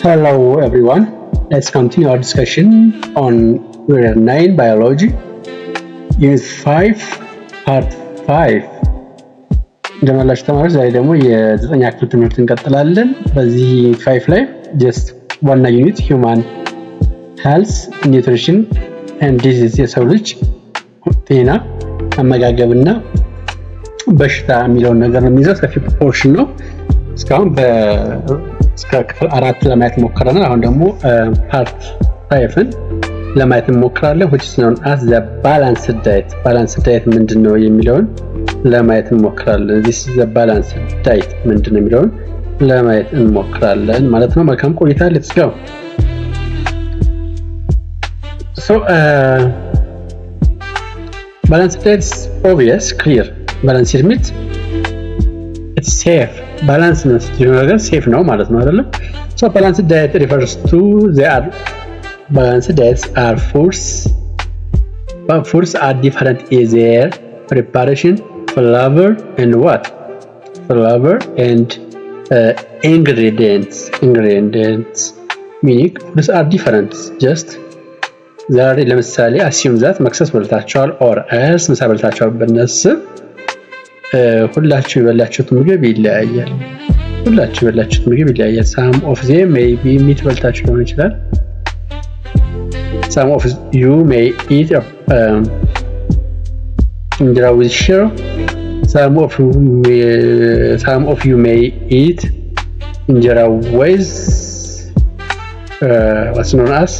Hello everyone, let's continue our discussion on Unit 9 Biology, Unit 5, Part 5. እንደማላችሁ ተማሪዎች ዛሬ ደግሞ የ9ኛ ክፍል ትምህርት እንቀጥላለን። በዚህ 5 ላይ just ዋና ዩኒት Human Health, Nutrition and Disease የሰው ልጅ ጤና አመጋገብና በሽታ የሚለውን ነገር ነው የሚይዘው። ሰፊ ፖርሽን ነው። እስካሁን እስከ ክፍል 4 ለማየት ሞክረናል። አሁን ደግሞ ፓርት 5ን ለማየት እንሞክራለን which is known as the balanced diet. Balanced diet ምንድነው የሚለውን ለማየት እንሞክራለን። This is the balanced diet ምንድነው የሚለውን ለማየት እንሞክራለን ማለት ነው። መልካም ቆይታ. Let's go. So balanced diet is obvious, clear. Balanced meat it's safe. Balance means safe now ማለት ነው አይደለም? So balanced diet refers to balanced diets are foods, but foods are different in their preparation, flavor and what? Flavor and ingredients. Meaning foods are different. Just ዛሬ ለምሳሌ assume that መክሰስ በልታችኋል or else ምሳ በልታችኋል ብናስብ ሁላችሁ የበላችሁት ምግብ ይለያያል። Some of them may be meat በልታችሁ ሊሆን ይችላል. Some of you may eat injera with shiro. Some of you may eat injera with what's known as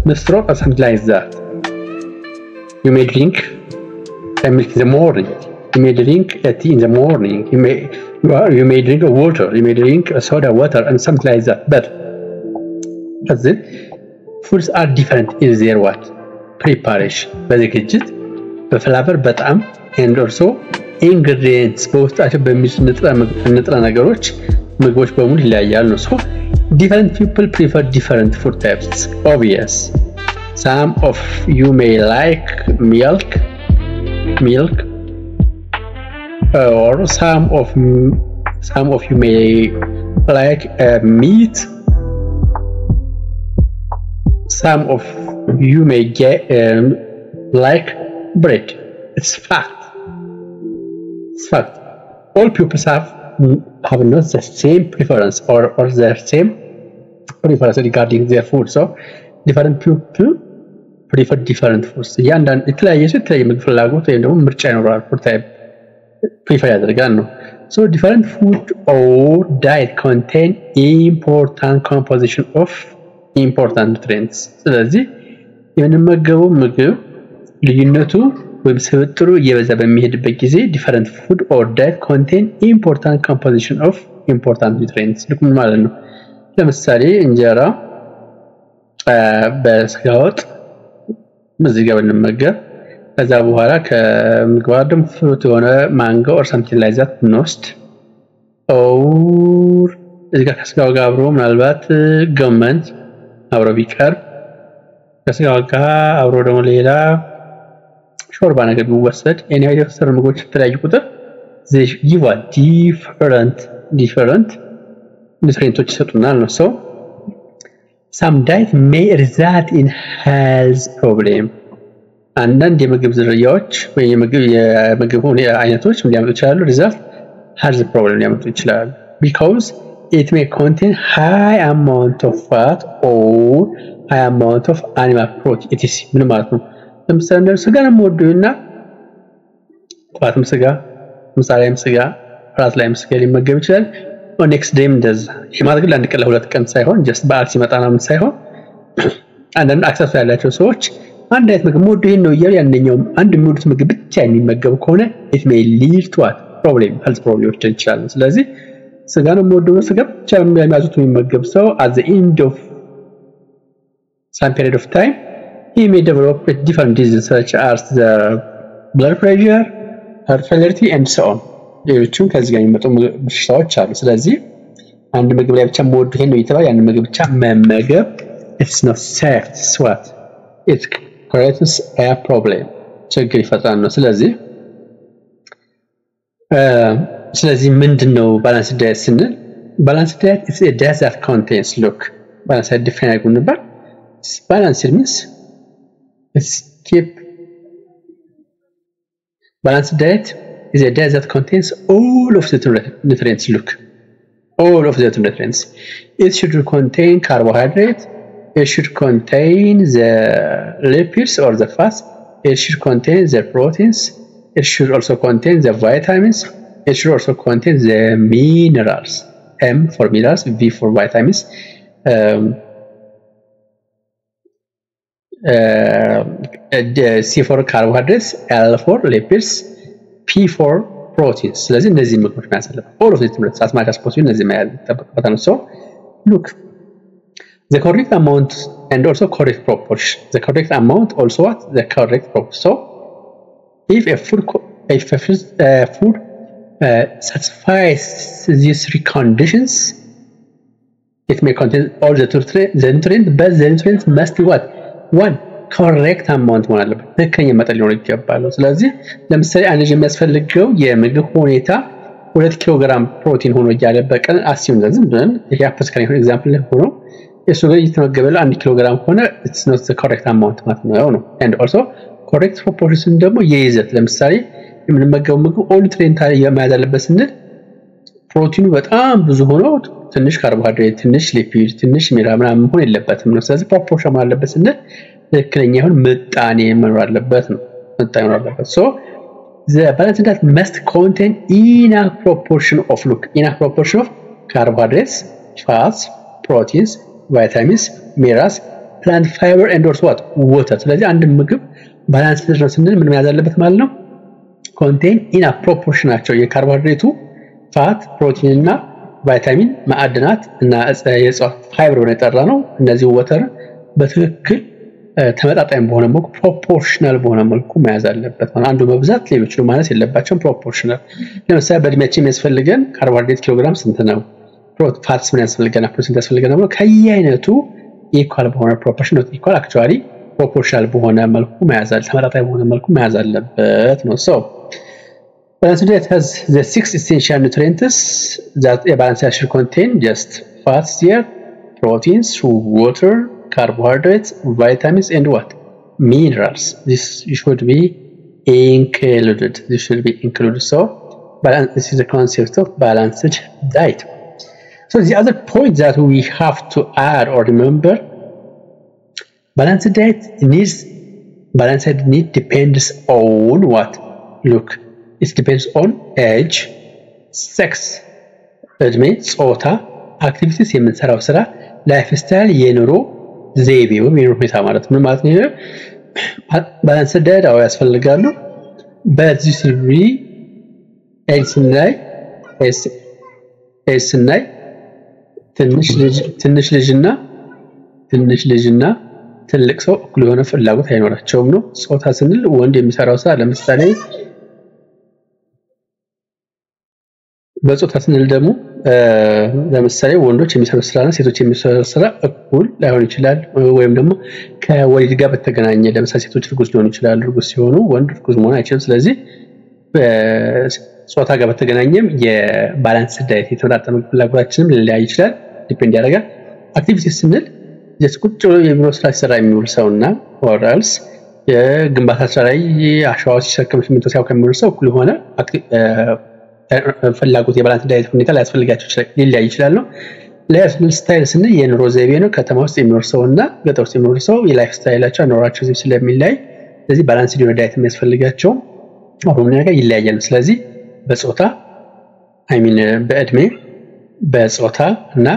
mistrok or something like that. You may drink milk in the morning. You may drink tea in the morning. You may drink water. You may drink soda water and something like that. But then foods are different in their what? Preparation. በዝግጅት በፍላቨር በጣም and also ingredients በውስጣቸው በሚይዙ ንጥረ ነገሮች ምግቦች በሙሉ ይለያያሉ ነው. So different people prefer different food types. Obvious. Some of you may like milk or some of you may like meat. Some of you may like bread. It's fact. All people have not the same preference or the same preference regarding their food. So different people prefer different foods. ያንዳንዱ የተለያየ ምግብ ፍላጎት ወይም ደግሞ ምርጫ ይኖራል food type prefer ያደርጋል ነው. So different food or diet contain important composition of important nutrients. ስለዚህ የምንመገበው ምግብ ልዩነቱ ወይም ስብጥሩ እየበዛ በሚሄድበት ጊዜ different food or diet contain important composition of important nutrients. ልኩም ማለት ነው. ለምሳሌ እንጀራ በስጋ ወጥ እዚህ ጋር ብንመገብ ከዛ በኋላ ከምግባደም ፍሩት የሆነ ማንጎ or something like that ብንወስድ or እዚህ ጋር ከስጋው ጋር አብሮ ምናልባት ጎመን አብሮ ቢቀርብ ከስጋው ጋር አብሮ ደግሞ ሌላ ሾርባ ነገር ቢወሰድ ኤኒዌይ የተሰሩ ምግቦች የተለያዩ ቁጥር they give a different nutrients ይሰጡናል ነው. So some diet may result in health problem. አንዳንድ የምግብ ዝርያዎች ወይ የምግብ አይነቶች ሊያመጡ ይችላሉ result health problem ሊያመጡ ይችላሉ because it may contain high amount of fat or high amount of animal protein. it is ምን ማለት ነው? ለምሳሌ ስጋ ነው ወዶና ጧትም ስጋ ምሳ ላይም ስጋ ራት ላይም ስጋ ሊመገብ ይችላል or next day እንደዛ ይማድረግ ለአንድ ቀን ለሁለት ቀን ሳይሆን just በዓል ሲመጣ ነው ሳይሆን አንዳንድ አክሰስ ያላቸው ሰዎች አንድ አይነት ምግብ ወዶ ይሄን ነው ይያል ያንኛው አንድ የሚወዱት ምግብ ብቻ የሚመገቡ ከሆነ it may lead to what problem health problem ይችላል. ስለዚህ ስጋ ነው ወዶ ስጋ ብቻ የሚያዙት የሚመገብ ሰው at the end of some period of time he may develop different diseases such as the blood pressure, heart failure and so on. ሌሎችም ከዚህ ጋር የሚመጡ በሽታዎች አሉ. ስለዚህ አንድ ምግብ ላይ ብቻ ወዶ ይሄን ነው ይተባል ያን ምግብ ብቻ መመገብ it's not safe. It's what it creates a problem. ችግር ይፈጥራል ነው. ስለዚህ ምንድነው ባላንስ ዳይት ስንል Balanced diet is a diet that contains, look, balance define አድርጉ ነበር balance means balanced diet is a diet that contains all of the nutrients all of the nutrients it should contain carbohydrate it should contain the lipids or the fats it should contain the proteins it should also contain the vitamins it should also contain the minerals M for minerals V for vitamins C for carbohydrates L for lipids P for proteins ስለዚህ እነዚህ ምግቦች ማለት all of the as much as possible እነዚህ ማለት ተጠቅመን so look the correct amount and also correct proportion the correct amount also what the correct proportion so if a food satisfies these three conditions it may contain all the nutrients but the nutrients must be what one correct amount ማለት ነው ትክክለኛ መጠን ሊሆን ይገባል ስለዚህ ለምሳሌ አንድ የሚያስፈልገው የምግብ ሁኔታ 2 ኪሎ ግራም ፕሮቲን ሆኖ ያለ በቀን አሲዩም ዝም ብለን ይሄ አፕስካሪ ኤግዛምፕል ሆኖ እሱ ጋር እየተመገበለ 1 ኪሎ ግራም ሆነ it's not the correct amount ማለት ነው and also correct proportion ደግሞ የይዘት ለምሳሌ የምንመገበው ምግብ all nutrient የማያዝ አለበት ስንል ፕሮቲኑ በጣም ብዙ ሆኖ ትንሽ ካርቦሃይድሬት ትንሽ ሊፒድ ትንሽ ሚነራል ምናምን ሆነ የለበትም ነው ስለዚህ ፕሮፖርሽን አለበት ስንል ትክክለኛ ይሁን ምጣኔ መኖር አለበት ነው ምጣኔ መኖር አለበት so the balanced diet must contain enough proportion of carbohydrates fats proteins vitamins minerals plant fiber and also what water ስለዚህ አንድ ምግብ ባላንስ ነው ስንል ምን መያዝ አለበት ማለት ነው contain enough proportion ናቸው የካርቦሃይድሬቱ fat protein እና ቫይታሚን ማዕድናት እና የእጽዋት ፋይበር ሆነ የጠራ ነው እነዚህ ወተር በትክክል ተመጣጣኝ በሆነ መልኩ ፕሮፖርሽናል በሆነ መልኩ መያዝ አለበት አንዱ በብዛት ሌሎች ነው ማለት የለባቸው ፕሮፖርሽናል ለምሳሌ በእድሜያችን የሚያስፈልገን ካርቦሃይድሬት ኪሎግራም ስንት ነው ፋትስ ምን ያስፈልገና ፕሮቲን ያስፈልገና ነው ከየአይነቱ ኢኳል በሆነ ፕሮፖርሽን ነው ኢኳል አክቹአሊ ፕሮፖርሽናል በሆነ መልኩ መያዝ አለ ተመጣጣኝ በሆነ መልኩ መያዝ አለበት ነው so balanced diet has the 6 essential nutrients that a balanced diet should contain just fats here proteins water carbohydrates vitamins and what minerals this should be included so this is the concept of balanced diet so the other point that we have to add or remember balanced diet depends on what look it depends on age sex እድሜ ጾታ activities የምንሰራው ስራ lifestyle የኑሮ ዘይቤ ወይም የኑሮ ሁኔታ ማለት ምን ማለት ነው ባላንስ ዳይት አው ያስፈልጋሉ በዚህ ስሪ ኤስ ላይ ትንሽ ልጅና ትልቅ ሰው እኩል የሆነ ፍላጎት አይኖራቸውም ነው ጾታ ስንል ወንድ የሚሰራው ስራ ለምሳሌ በጾታ ስንል ደግሞ ለምሳሌ ወንዶች የሚሰሩት ስራና ሴቶች የሚሰሩት ስራ እኩል ላይሆን ይችላል ወይም ደግሞ ከወሊድ ጋር በተገናኘ ለምሳሌ ሴቶች እርጉዝ ሊሆኑ ይችላሉ እርጉዝ ሲሆኑ ወንድ እርጉዝ መሆን አይችልም ስለዚህ በጾታ ጋር በተገናኘም የባላንስ ዳይት የተመጣጠነ ፍላጎታችንም ሊለያይ ይችላል ዲፔንድ ያደርጋል አክቲቪቲስ ስንል ቁጭ ብሎ የቢሮ ስራ ሲሰራ የሚውል ሰውና or else የግንባታ ስራ ላይ አሸዋዎች ሲሸከም ሲሚንቶ ሲያውቅ የሚውል ሰው እኩል ሆነ ፍላጎት የባላንስ ዳይት ሁኔታ ላይ ያስፈልጋቸው ሊለያይ ይችላል ነው ላይፍ ስታይል ስንል የኑሮ ዘይቤ ነው ከተማ ውስጥ የሚኖር ሰውና ገጠር ውስጥ የሚኖር ሰው የላይፍ ስታይላቸው ኑሯቸው ስለሚለያይ ስለዚህ ባላንስ ዳይት የሚያስፈልጋቸው አሁን ነገር ይለያያል ስለዚህ በጾታ በእድሜ በጾታ እና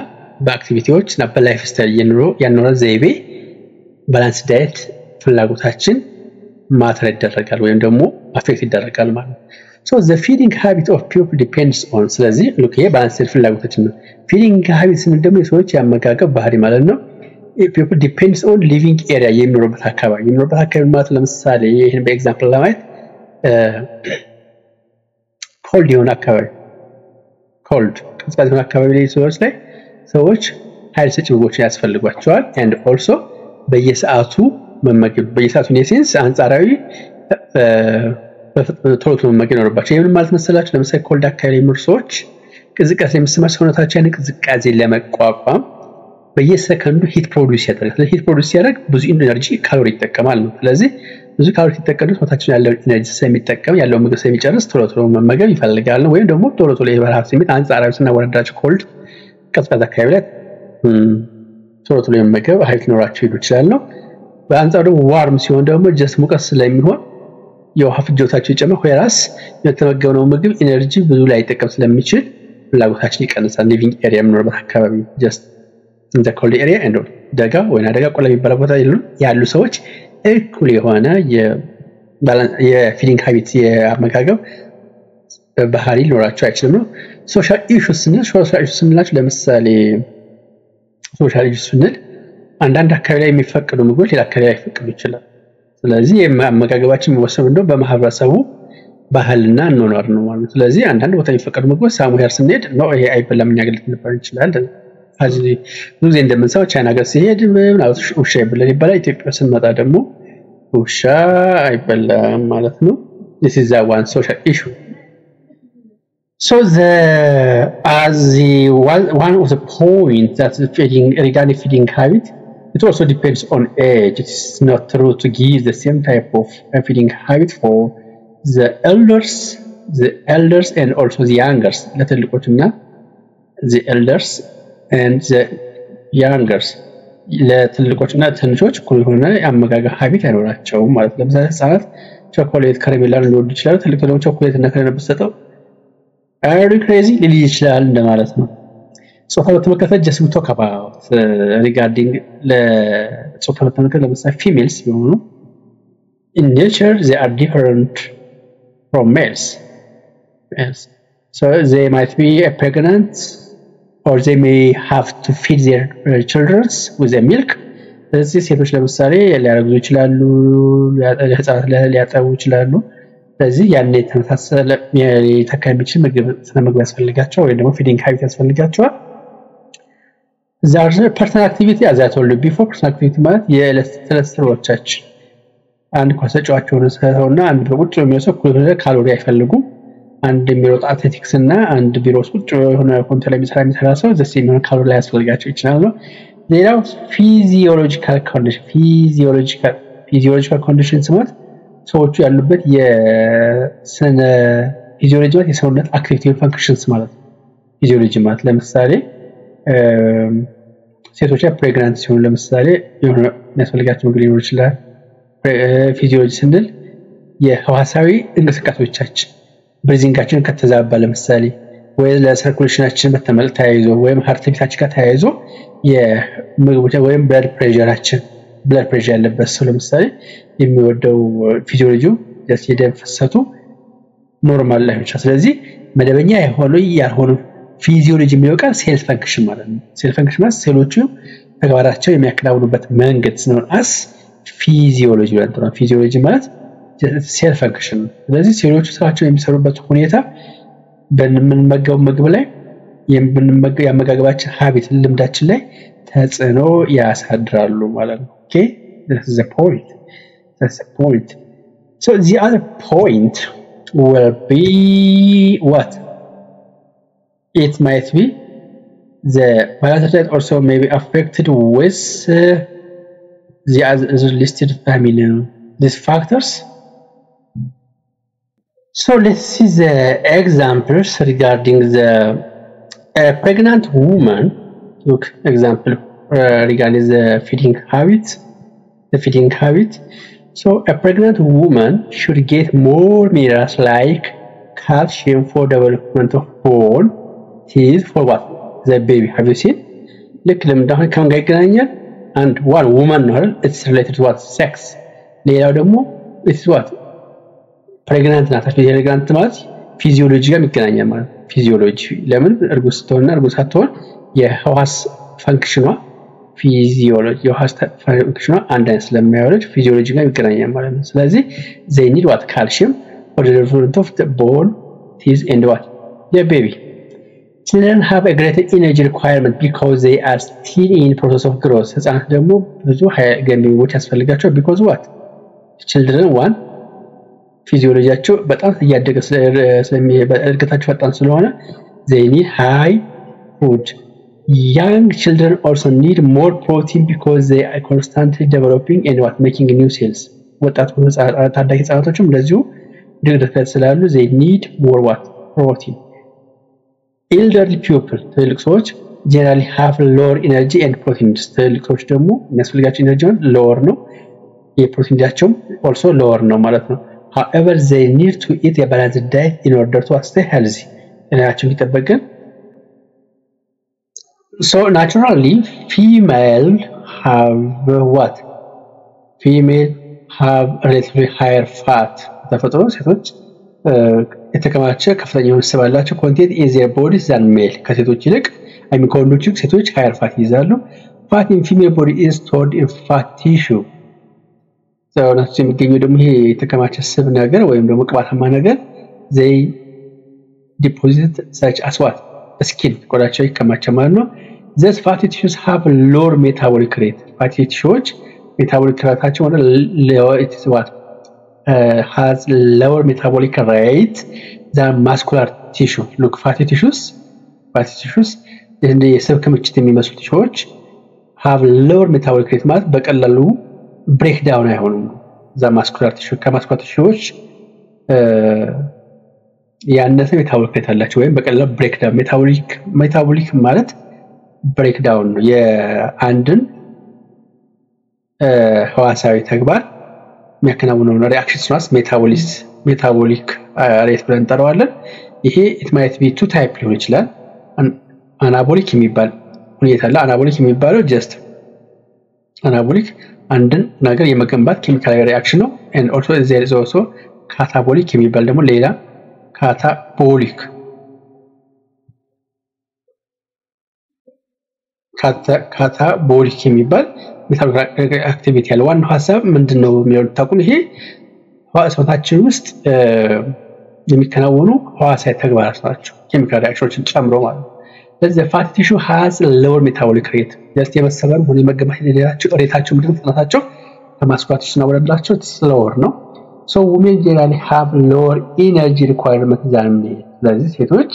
በአክቲቪቲዎች እና በላይፍ ስታይል የኑሮ ዘይቤ ባላንስ ዳይት ፍላጎታችን ማተር ይደረጋል ወይም ደግሞ አፌክት ይደረጋል ማለት so the feeding habit of people depends on ስለዚህ look here balance ፍላጎታችን ነው feeding habit ስንል ደግሞ የሰዎች ያመጋገብ ባህሪ ማለት ነው people depends on living area የሚኖርበት አካባቢ ማለት ለምሳሌ ይሄን በኤግዛምፕል ለማየት cold የሆነ አካባቢ cold ቀዝቃዛ የሆነ አካባቢ ላይ ሰዎች ኃይል ሰጪ ምግቦችን ያስፈልጓቸዋል and also በየሰዓቱ መመገብ በየሰዓቱ ኔሴንስ አንጻራዊ ቶሎ መመገብ ይኖርባቸው ይሄን ማለት መሰላችሁ ለምሳሌ ኮልድ አካባቢ የሚኖሩ ሰዎች ቅዝቃዜ የሚሰማቸው ሰውነታቸው ያን ቅዝቃዜ ለመቋቋም በየሰከንዱ ሂት ፕሮዲዩስ ያደርጋል ሂት ፕሮዲዩስ ያደርግ ብዙ ኢነርጂ ካሎሪ ይጠቀማል ነው ስለዚህ ብዙ ካሎሪ ሲጠቀም ሰውነታችን ያለው ኢነርጂ ስለሚጠቀም ያለው ምግብ ስለሚጨርስ ቶሎ መመገብ ይፈልጋል ነው ወይም ደግሞ ቶሎ የበረሃብ ስሜት አንጻራዊ ስናወዳድራቸው ኮልድ ቀዝቃዛ አካባቢ ላይ ቶሎ የመመገብ ኃይል ኖራቸው ይችላል ነው በአንጻሩ ዋርም ሲሆን ደግሞ ጀስት ሙቀት ስለሚሆን የውሃ ፍጆታቸው ይጨምራል ወይራስ የተመገብነው ምግብ ኢነርጂ ብዙ ላይ ይጠቀም ስለሚችል ፍላጎታችን ይቀንሳል ሊቪንግ ኤሪያ የምንኖርበት አካባቢ ጀስት እንደ ኮልድ ኤሪያ እንደ ደጋ ወይና ደጋ ቆላ የሚባል ቦታ ያሉ ሰዎች እኩል የሆነ የፊሊንግ ሃቢት የአመጋገብ ባህሪ ሊኖራቸው አይችልም ነው ሶሻል ኢሹስ ስንላቸው ለምሳሌ ሶሻል ኢሹስ ስንል አንዳንድ አካባቢ ላይ የሚፈቀዱ ምግቦች ሌላ አካባቢ ላይ አይፈቀዱ ይችላል ስለዚህ የአመጋገባችን የሚወሰነው እንደው በማህበረሰቡ ባህልና እንኖር ነው ማለት ስለዚህ አንዳንድ ቦታ የሚፈቀዱ ምግቦች ሳሙሄር ስንሄድ ነው ይሄ አይበላም ያገለጥ ነበር ይችላል አዚ ብዙ እንደምንሰው ቻይና ሀገር ሲሄድ ምናልባት ውሻ ይበላል ይባላል ኢትዮጵያ ስንመጣ ደግሞ ውሻ አይበላም ማለት ነው this is one social issue so one of the points that regarding feeding habit it also depends on age it is not true to give the same type of feeding habit for the elders and also the youngers ለትልቆችና the elders and the youngers ለትልቆችና ትንሾች እኩል ሆነ አመጋገብ ሀቢት አይኖራቸውም ማለት ለምሳሌ ህፃናት ቾኮሌት ከረሜላን ሊወዱ ይችላሉ ትልቅ ደግሞ ቾኮሌት እና ከረሜላ በሰጠው are crazy ሊል ይችላል እንደማለት ነው ጾታ በተመለከተ just we talk about regarding ጾታ በተመለከተ ለምሳሌ females ቢሆኑ in nature they are different from males yes so they might be pregnant or they may have to feed their children with the milk ስለዚህ ሴቶች ለምሳሌ ሊያረግዙ ይችላሉ ለህፃናት ሊያጠቡ ይችላሉ ስለዚህ ያኔ ተመሳሰለ የተካሚች ምግብ ስለምግብ ያስፈልጋቸው ወይ ደግሞ ፊዲንግ ሃቢት ያስፈልጋቸዋል ዛሬ ፐርሰናል አክቲቪቲ as I told you before personal activity ማለት የዕለት ስራዎቻችን አንድ ኳሰጫቸው ነው አንድ በቁጭ የሚያሰው ካሎሪ አይፈልጉም አንድ የሚሮጥ አትሌቲክስ እና አንድ ቢሮስ ቁጭ የሆነ ኮምፒውተር ላይ የሚሰራ ሰው ዘሴም የሆነ ካሎሪ ላይ ያስፈልጋቸው ይችላል ነው ሌላው ፊዚዮሎጂካል ኮንዲሽን ማለት ሰዎቹ ያሉበት የስነ ፊዚዮሎጂ ማለት የሰውነት አክቲቪቲ ፈንክሽንስ ማለት ፊዚዮሎጂ ማለት ለምሳሌ ሴቶች ፕሬግናንት ሲሆኑ ለምሳሌ የሆነ የሚያስፈልጋቸው ምግብ ሊኖር ይችላል ፊዚዮሎጂ ስንል የህዋሳዊ እንቅስቃሴዎቻችን ብሪዚንጋችን ከተዛባ ለምሳሌ ወይ ለሰርኩሌሽናችን በተመለከተ ወይም ሃርት ቢታችን ጋር ተያይዞ የምግቦች ወይም ብለድ ፕሬሸር ያለበት ሰው ለምሳሌ የሚወደው ፊዚዮሎጂው just የደም ፍሰቱ ኖርማል ላይ ብቻ ስለዚህ መደበኛ ያልሆነ ፊዚዮሎጂ የሚለው ቃል ሴል ፈንክሽን ማለት ነው ሴል ፈንክሽን ማለት ሴሎቹ ተግባራቸው የሚያከናውኑበት መንገድ ነው as ፊዚዮሎጂ ማለት ነው ፊዚዮሎጂ ማለት ሴል ፈንክሽን ስለዚህ ሴሎቹ ስራቸው የሚሰሩበት ሁኔታ በመመገብ ምግብ ላይ የመመገባችን ሀቢት ልምዳችን ላይ ተጽዕኖ ያሳድራሉ ማለት ነው okay that's the point so the other point will be what it might be the biological diet also may be affected with the other listed family these factors so let's see the examples regarding the pregnant woman look example regarding the feeding habit so a pregnant woman should get more minerals like calcium for development of bone teeth for what the baby have you seen look ለምንድነው ከምን ጋር ይገናኛል and one woman ነው it's related to what sex ሌላው ደግሞ it's what pregnant ናታች pregnant ማለት ፊዚዮሎጂ ጋር ይገናኛል ማለት ፊዚዮሎጂ ለምን እርጉዝ ስትሆንና እርጉዝ ሳትሆን የህዋስ ፈንክሽኗ ፊዚዮሎጂ የህዋስ ፈንክሽኗ አንድ አይነት ስለማይወለድ ፊዚዮሎጂ ጋር ይገናኛል ማለት ነው ስለዚህ they need what calcium for the development of the bone teeth and what the baby children have a greater energy requirement because they are still in process of growth ህፃናት ደግሞ ብዙ ገንቢ ምግቦች ያስፈልጋቸው because what children one ፊዚዮሎጂያቸው በጣም እያደገ ስለሚበእድገታቸው ፈጣን ስለሆነ they need high food young children also need more protein because they are constantly developing and making new cells ወጣቶች ታዳጊ ህጻናቶችም እንደዚሁ ድግግት ስላሉ they need more protein elderly people ትልቅ ሰዎች generally have lower energy and protein ትልቅ ሰዎች ደግሞ የሚያስፈልጋቸው ኤነርጂውን lower ነው የፕሮቲናቸው also lower ነው ማለት ነው however they need to eat a balanced diet in order to stay healthy ጤናቸው እንዲጠበቅ So naturally, female have relatively higher fat. ተፈጥሮ ሴቶች የተከማቸ ከፍተኛ ስብ አላቸው content in their bodies than male. ከሴቶች ይልቅ ከወንዶች ይልቅ ሴቶች higher fat ይይዛሉ. Fat in female body is stored in fat tissue. ሰውነታቸው የሚገኘው ደግሞ ይሄ የተከማቸ ስብ ነገር ወይም ደግሞ ቅባታማ ነገር they deposit such as what? Skin ቆዳቸው ይከማቻል ማለት ነው these fatty tissues have lower metabolic rate fatty tissues metabolic rate lower it is what has lower metabolic rate than muscular tissue look fatty tissues እንደ የስብ ክምችት የሚመስሉ tissues have lower metabolic rate ማለት በቀላሉ break down አይሆኑም the muscular tissue ከmuscular tissues ያነሰ ሜታቦሊክ ሬት አላቸው ወይም በቀላሉ ብሬክ ዳውን ሜታቦሊክ ማለት ብሬክ ዳውን ነው የአንድን ህዋሳዊ ተግባር የሚያከናውነው ሪአክሽን ስራስ ሜታቦሊክ ሬት ብለን እንጠራዋለን ይሄ it might be two type ሊሆን ይችላል አናቦሊክ የሚባል ሁኔታ አለ አናቦሊክ የሚባለው just አናቦሊክ አንድን ነገር የመገንባት ኬሚካል ሪአክሽን ነው and also there is also ካታቦሊክ የሚባል ደግሞ ሌላ ካታቦሊክ የሚባል ሜታቦሊክ አክቲቪቲ ያለው ዋናው ሐሳብ ምንድነው የሚለው ታቁን ይሄ ህዋሳችን ውስጥ የሚከናወኑ ህዋሳዊ ተግባራት ናቸው ኬሚካል ሪአክሽኖችን ጨምሮ ማለት ነው ስለዚህ ፋቲ ቲሹ has lower metabolic rate just የመሰበር ሆነ የመገንባት ሬታቸው ምንድነው ፍጥነታቸው ከማስኳቲሽና ወረዳቸው slower ነው So women generally have lower energy requirement than men. ስለዚህ ሴቶች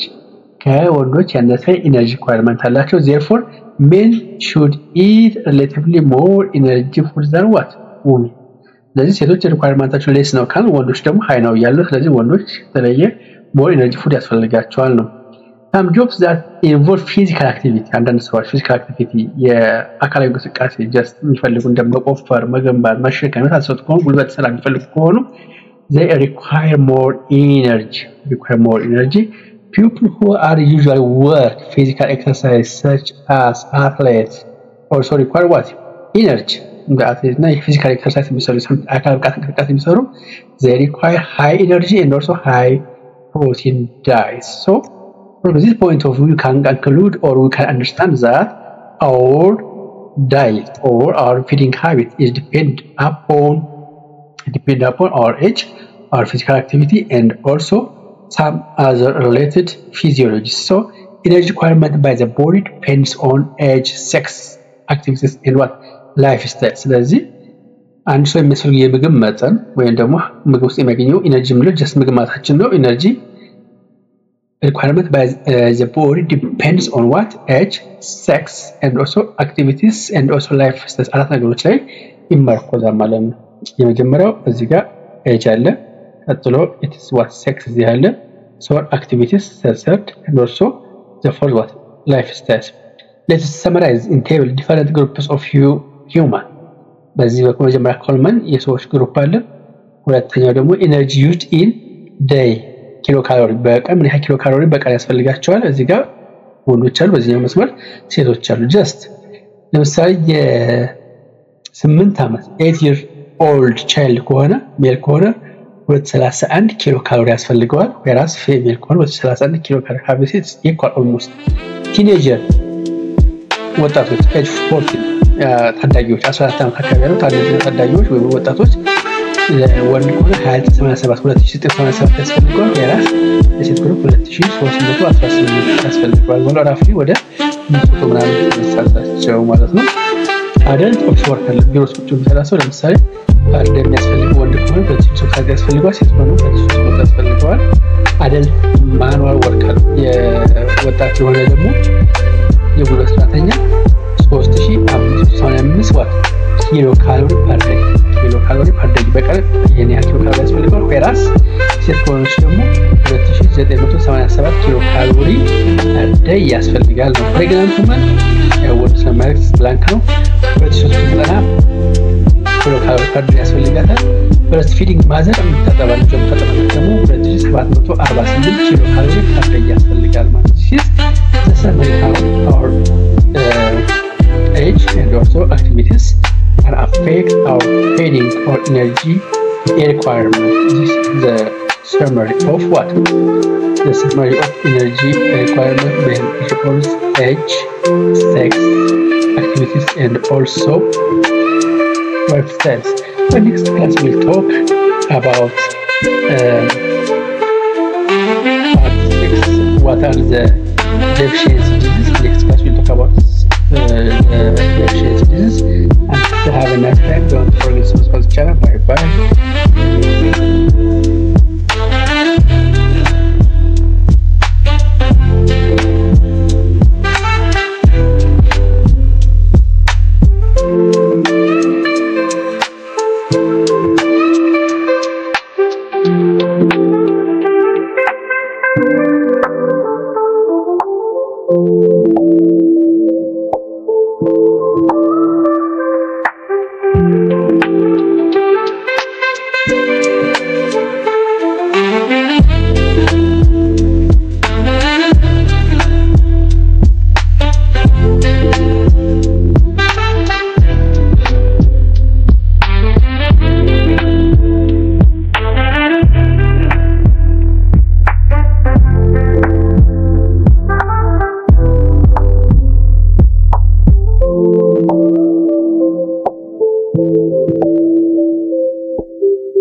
ከወንዶች ያነሰ energy requirement አላቸው. Therefore, men should eat relatively more energy food than what? Women. ስለዚህ ሴቶች requirementቸው less ነው ካል ወንዶች ደግሞ high ነው ያለው. ስለዚህ ወንዶች ተለየ more energy food ያስፈልጋቸዋል ነው. Some jobs that involve physical activity አንዳንድ ሰዎች physical activity የአካላዊ እንቅስቃሴ just የሚፈልጉ እንደመቆፈር መገንባት መሸከም የታሰጡ ከሆኑ ጉልበት ስራ የሚፈልጉ ከሆኑ they require more energy people who are usually work physical exercise such as athletes also require what energy the athletes na physical exercise የሚሰሩ አካል ብቃት እንቅስቃሴ የሚሰሩ they require high energy and also high protein diets so from this point of view you can conclude or we can understand that our diet or our feeding habit is depend upon our age our physical activity and also some other related physiology so energy requirement by the body depends on age sex activities and what lifestyle ስለዚህ አንድ ሰው የሚያስፈልገው የምግብ መጠን ወይም ደግሞ ምግብ ውስጥ የሚያገኘው ኢነርጂ ምንለው just ምግብ ማታችን ነው ኢነርጂ requirement by the body depends on what age sex and also activities and also lifestyle አራት ነገሮች ላይ ይመረኮዛል ማለት ነው የመጀመሪያው እዚህ ጋር age አለ ቀጥሎ it is what sex እዚህ አለ so activities third and also the fourth what lifestyle let's summarize in table different groups of human በዚህ በመጀመሪያ ኮልመን የሰዎች ግሩፕ አለ ሁለተኛው ደግሞ energy used in day ኪሎ ካሎሪ በቀን ምን ያህል ኪሎ ካሎሪ በቀን ያስፈልጋቸዋል እዚህ ጋር ወንዶች አሉ በዚህኛው መስመር ሴቶች አሉ just ለምሳሌ የ8 ዓመት 8 year old child ከሆነ ሜል ከሆነ 231 ኪሎ ካሎሪ ያስፈልገዋል whereas female ከሆነ 231 ኪሎ ካሎሪ have it equal almost teenager ወጣቶች age 14 ታዳጊዎች 14 ዓመት አካባቢ ያሉ ታዳጊዎች ወይ ወጣቶች ወንድ ከሆነ 287 2087 ያስፈልገዋል ያራስ ለሴት ግሩፕ 2318 ያስፈልገዋል ወላ ራፍሊ ወደ 100 ምናምን ያስፈልጋቸው ማለት ነው አደልት ኦክስፎርድ ቢሮስ ቁጭ ብለሳው ለምሳሌ አንድ የሚያስፈልገው ወንድ ከሆነ 2300 ያስፈልገዋል ሴት ከሆነ 2300 ያስፈልገዋል አደልት ማኑዋል ወርከር የወጣት የሆነ ደግሞ የጉልበት ሰራተኛ 3585 ዋት ኪሎ ካሎሪ ፐር ዴይ በቀን ይሄን ያህል ኪሎ ካሎሪ ያስፈልጋል። ወይራስ ሴት ከሆነች ደግሞ 2987 ኪሎ ካሎሪ ፐር ዴይ ያስፈልጋል ነው። ፕሬግናንት ውመን ወንድ ስለማይረክስ ብላንክ ነው 2390 ኪሎ ካሎሪ ፐር ዴይ ያስፈልጋታል። ብሬስት ፊዲንግ ማዘር የምታጠባለች ደግሞ 2748 ኪሎ ካሎሪ ፐር ዴይ ያስፈልጋል ማለት ነው። the summary of our age and also activities can affect our feeding or energy requirement. This is the summary of what? The summary of energy requirement when it involves age, sex, activities and also lifestyles. The next class will talk about what are the deficiency diseases. Next class we'll talk about deficiency diseases. And to have a nice time, don't forget to subscribe to the channel. Bye bye.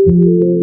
Thank you.